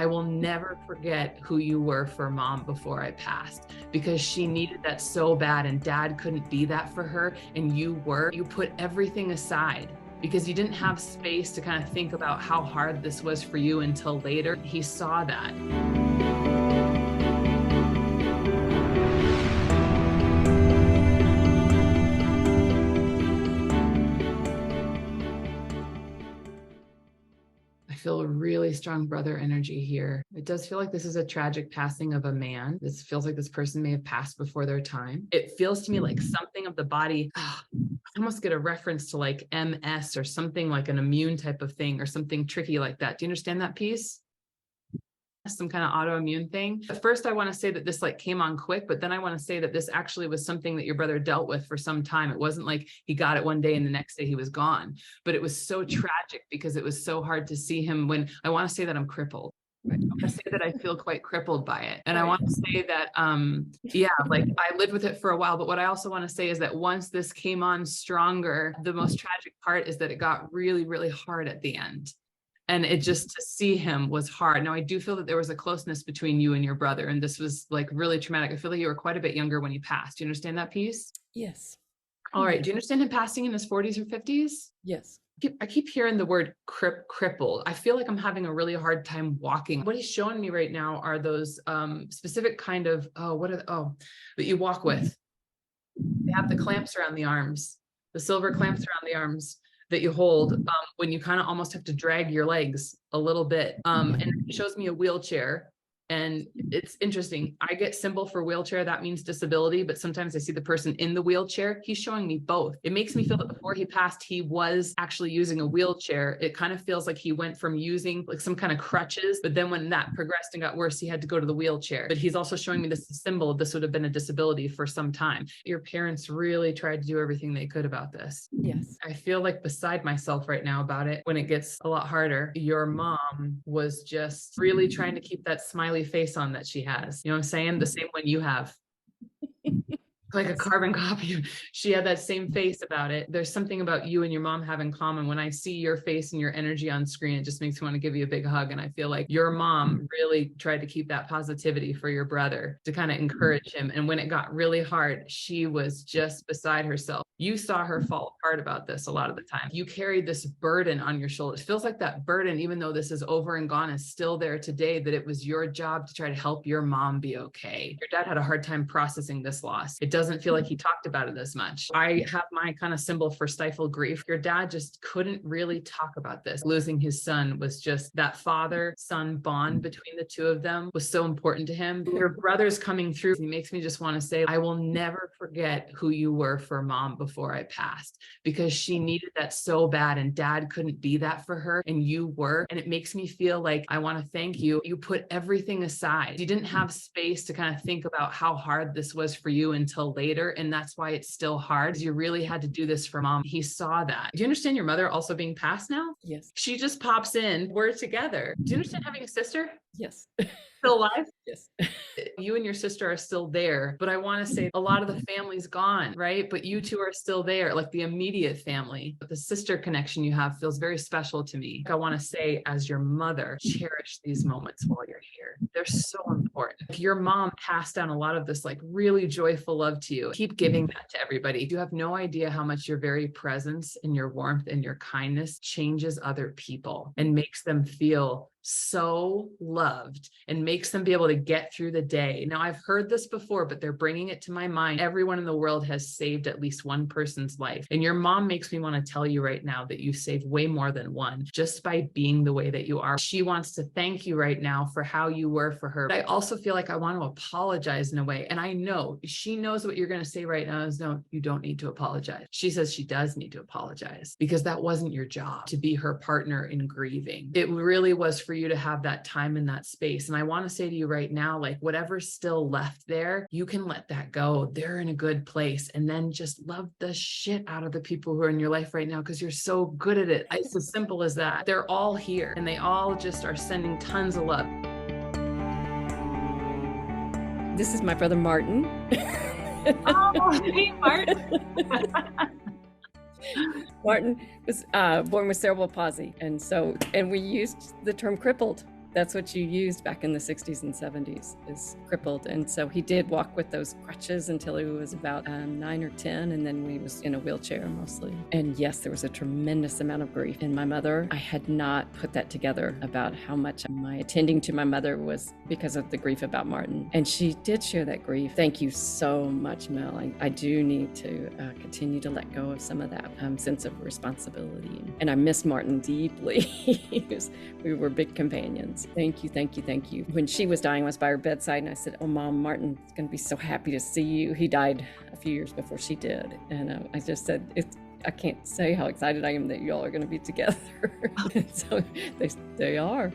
I will never forget who you were for mom before I passed, because she needed that so bad and dad couldn't be that for her. And you put everything aside because you didn't have space to kind of think about how hard this was for you until later. He saw that. I feel a really strong brother energy here. It does feel like this is a tragic passing of a man. This feels like this person may have passed before their time. It feels to me like something of the body, I almost get a reference to like MS or something like an immune type of thing or something tricky like that. Do you understand that piece? Some kind of autoimmune thing. At first, I want to say that this like came on quick, but then I want to say that this actually was something that your brother dealt with for some time. It wasn't like he got it one day and the next day he was gone, but it was so tragic because it was so hard to see him. When I want to say that I'm crippled. Right. I want to say that I feel quite crippled by it. And I want to say that, like I lived with it for a while, but what I also want to say is that once this came on stronger, the most tragic part is that it got really, really hard at the end. And it just, to see him was hard. Now, I do feel that there was a closeness between you and your brother, and this was like really traumatic. I feel like you were quite a bit younger when he passed. Do you understand that piece? Yes. All right. Do you understand him passing in his 40s or 50s? Yes. I keep hearing the word crippled. I feel like I'm having a really hard time walking. What he's showing me right now are those specific kind of, that you walk with. They have the clamps around the arms, the silver clamps around the arms that you hold when you kind of almost have to drag your legs a little bit. And it shows me a wheelchair. And it's interesting. I get symbol for wheelchair. That means disability, but sometimes I see the person in the wheelchair. He's showing me both. It makes me feel that before he passed, he was actually using a wheelchair. It kind of feels like he went from using like some kind of crutches, but then when that progressed and got worse, he had to go to the wheelchair. But he's also showing me this symbol. This would have been a disability for some time. Your parents really tried to do everything they could about this. Yes. I feel like beside myself right now about it. When it gets a lot harder, your mom was just really trying to keep that smiley face on that she has. You know what I'm saying? The same one you have. Like a carbon copy. She had that same face about it. There's something about you and your mom have in common. When I see your face and your energy on screen, it just makes me want to give you a big hug. And I feel like your mom really tried to keep that positivity for your brother, to kind of encourage him. And when it got really hard, she was just beside herself. You saw her fall apart about this a lot of the time. You carried this burden on your shoulders. It feels like that burden, even though this is over and gone, is still there today, that it was your job to try to help your mom be okay. Your dad had a hard time processing this loss. It doesn't feel like he talked about it as much. I have my kind of symbol for stifled grief. Your dad just couldn't really talk about this. Losing his son was just, that father-son bond between the two of them was so important to him. Your brother's coming through. He makes me just want to say, I will never forget who you were for mom before I passed, because she needed that so bad and dad couldn't be that for her, and you were. And it makes me feel like I want to thank you. You put everything aside. You didn't have space to kind of think about how hard this was for you until later. And that's why it's still hard. You really had to do this for mom. He saw that. Do you understand your mother also being passed now? Yes. She just pops in. We're together. Do you understand having a sister? Yes. Still alive? Yes. You and your sister are still there, but I want to say a lot of the family's gone, right? But you two are still there, like the immediate family. But the sister connection you have feels very special to me. I want to say, as your mother, cherish these moments while you're here. They're so important. Your mom passed down a lot of this like really joyful love to you. Keep giving that to everybody. You have no idea how much your very presence and your warmth and your kindness changes other people and makes them feel so loved and makes them be able to get through the day. Now, I've heard this before, but they're bringing it to my mind. Everyone in the world has saved at least one person's life. And your mom makes me want to tell you right now that you saved way more than one just by being the way that you are. She wants to thank you right now for how you were for her. But I also feel like I want to apologize in a way. And I know she knows what you're going to say right now is, no, you don't need to apologize. She says she does need to apologize because that wasn't your job to be her partner in grieving. It really was for you to have that time in that space. And I want to say to you right now, like whatever's still left there, you can let that go. They're in a good place. And then just love the shit out of the people who are in your life right now, because you're so good at it. It's as simple as that. They're all here and they all just are sending tons of love. This is my brother, Martin. Oh, hey, Martin. Martin was born with cerebral palsy. And we used the term crippled That's what you used back in the 60s and 70s, is crippled. And so he did walk with those crutches until he was about 9 or 10, and then he was in a wheelchair mostly. And yes, there was a tremendous amount of grief. And my mother, I had not put that together about how much my attending to my mother was because of the grief about Martin. And she did share that grief. Thank you so much, Mel. I do need to continue to let go of some of that sense of responsibility. And I miss Martin deeply. We were big companions. Thank you, thank you, thank you. When she was dying, I was by her bedside and I said, "Oh, Mom, Martin's going to be so happy to see you." He died a few years before she did. And I just said, I can't say how excited I am that y'all are going to be together. So they are.